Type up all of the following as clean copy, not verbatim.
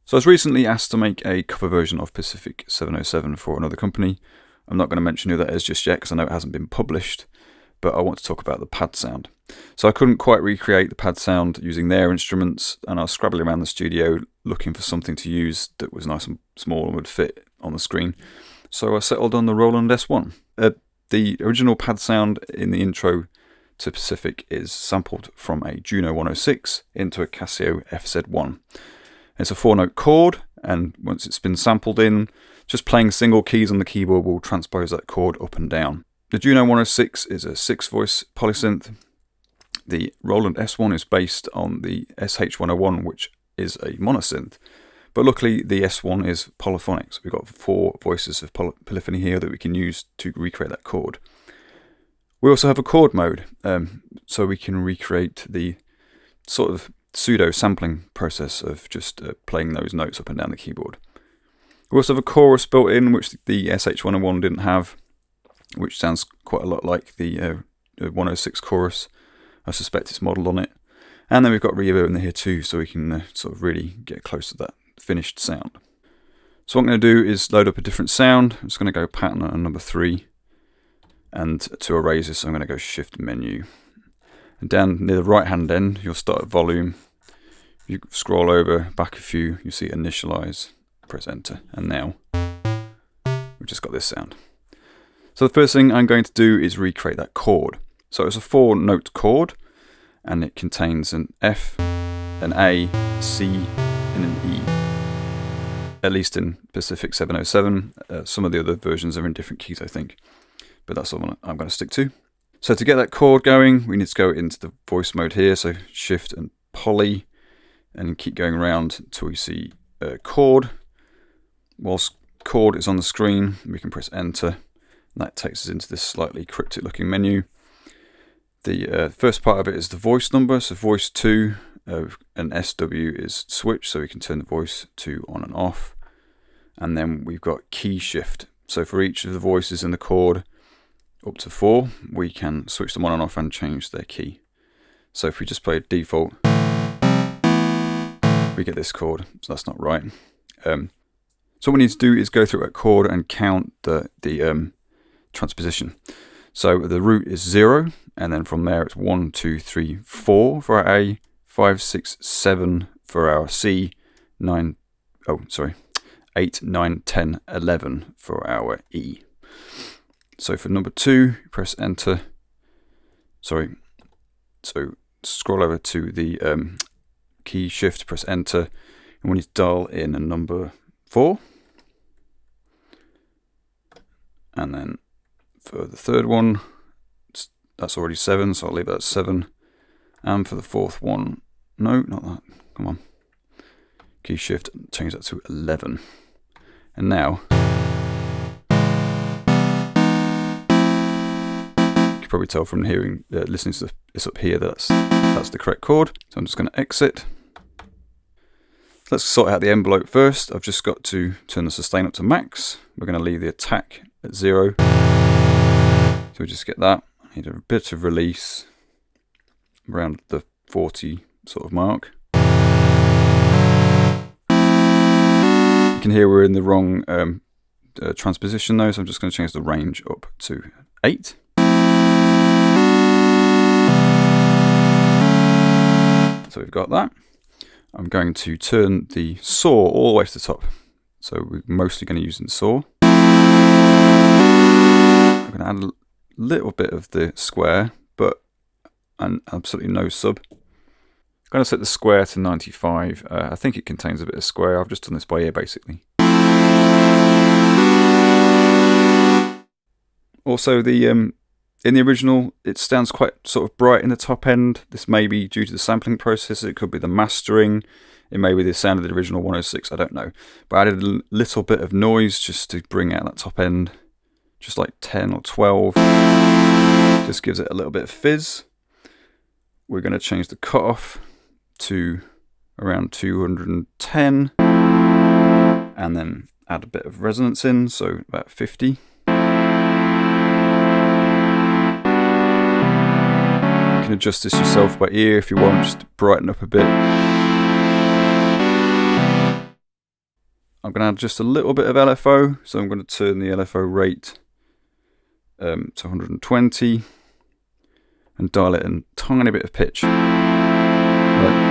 So I was recently asked to make a cover version of Pacific 707 for another company. I'm not going to mention who that is just yet because I know it hasn't been published, but I want to talk about the pad sound. So I couldn't quite recreate the pad sound using their instruments, and I was scrabbling around the studio looking for something to use that was nice and small and would fit on the screen. So I settled on the Roland S-1. The original pad sound in the intro to Pacific is sampled from a Juno 106 into a Casio FZ1. It's a 4-note chord, and once it's been sampled in, just playing single keys on the keyboard will transpose that chord up and down. The Juno 106 is a 6-voice polysynth. The Roland S-1 is based on the SH-101, which is a monosynth. But luckily the S1 is polyphonic, so we've got 4 voices of polyphony here that we can use to recreate that chord. We also have a chord mode, so we can recreate the sort of pseudo sampling process of just playing those notes up and down the keyboard. We also have a chorus built in, which the SH-101 didn't have, which sounds quite a lot like the 106 chorus. I suspect it's modelled on it. And then we've got reverb in here too, so we can sort of really get close to that finished sound. So what I'm going to do is load up a different sound. I'm just going to go pattern on number 3. And to erase this, I'm going to go Shift Menu. And down near the right hand end, you'll start at volume. You scroll over back a few, you see initialize, press enter, and now we've just got this sound. So the first thing I'm going to do is recreate that chord. So it's a 4-note chord, and it contains an F, an A, C, and an E. At least in Pacific 707. Some of the other versions are in different keys, I think, but that's all I'm going to stick to. So to get that chord going, we need to go into the voice mode here, so Shift and Poly, and keep going around until we see chord. Whilst chord is on the screen, we can press enter, and that takes us into this slightly cryptic looking menu. The first part of it is the voice number, so voice 2, and SW is switch, so we can turn the voice to on and off. And then we've got key shift, so for each of the voices in the chord, up to 4, we can switch them on and off and change their key. So if we just play default, we get this chord, so that's not right. So what we need to do is go through a chord and count the transposition. So the root is 0, and then from there it's 1, 2, 3, 4 for our A, 5, 6, 7 for our C, 8, 9, 10, 11 for our E. So for number 2, press enter. So scroll over to the key shift, press enter, and we need to dial in a number 4. And then for the third one, that's already 7, so I'll leave that at 7. And for the fourth one, no, not that, come on. Key shift, change that to 11. And now, probably tell from hearing, listening to this up here, that's the correct chord. So I'm just going to exit. Let's sort out the envelope first. I've just got to turn the sustain up to max. We're going to leave the attack at 0. So we just get that. I need a bit of release around the 40 sort of mark. You can hear we're in the wrong transposition though, so I'm just going to change the range up to 8. So we've got that. I'm going to turn the saw all the way to the top. So we're mostly going to use the saw. I'm going to add a little bit of the square, but absolutely no sub. I'm going to set the square to 95. I think it contains a bit of square. I've just done this by ear basically. Also in the original, it sounds quite sort of bright in the top end. This may be due to the sampling process. It could be the mastering. It may be the sound of the original 106. I don't know. But I added a little bit of noise just to bring out that top end. Just like 10 or 12. Just gives it a little bit of fizz. We're going to change the cutoff to around 210. And then add a bit of resonance in, so about 50. You can adjust this yourself by ear if you want, just to brighten up a bit. I'm going to add just a little bit of LFO. So I'm going to turn the LFO rate to 120 and dial it in a tiny bit of pitch. Right.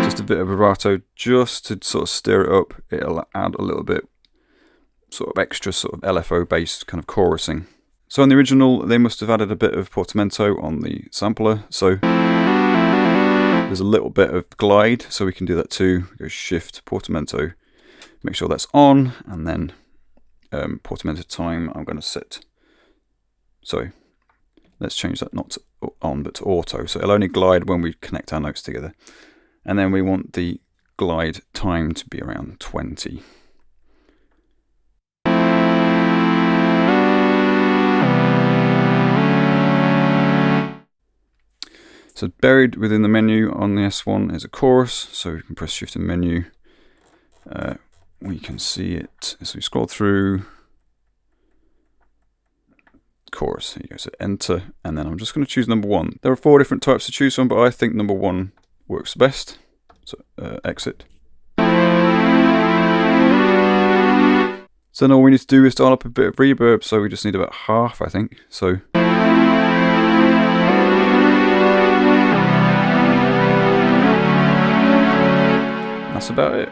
Just a bit of vibrato just to sort of stir it up. It'll add a little bit sort of extra sort of LFO based kind of chorusing. So in the original, they must have added a bit of portamento on the sampler. So there's a little bit of glide, so we can do that too. Go Shift, portamento, make sure that's on, and then portamento time I'm going to set. Sorry, let's change that not to on but to auto. So it'll only glide when we connect our notes together. And then we want the glide time to be around 20. So buried within the menu on the S1 is a chorus, so we can press Shift and menu. We can see it as we scroll through. Chorus, here you go, so enter, and then I'm just going to choose number 1. There are 4 different types to choose from, but I think number 1 works best. So exit. So now all we need to do is dial up a bit of reverb, so we just need about half, I think. So that's about it.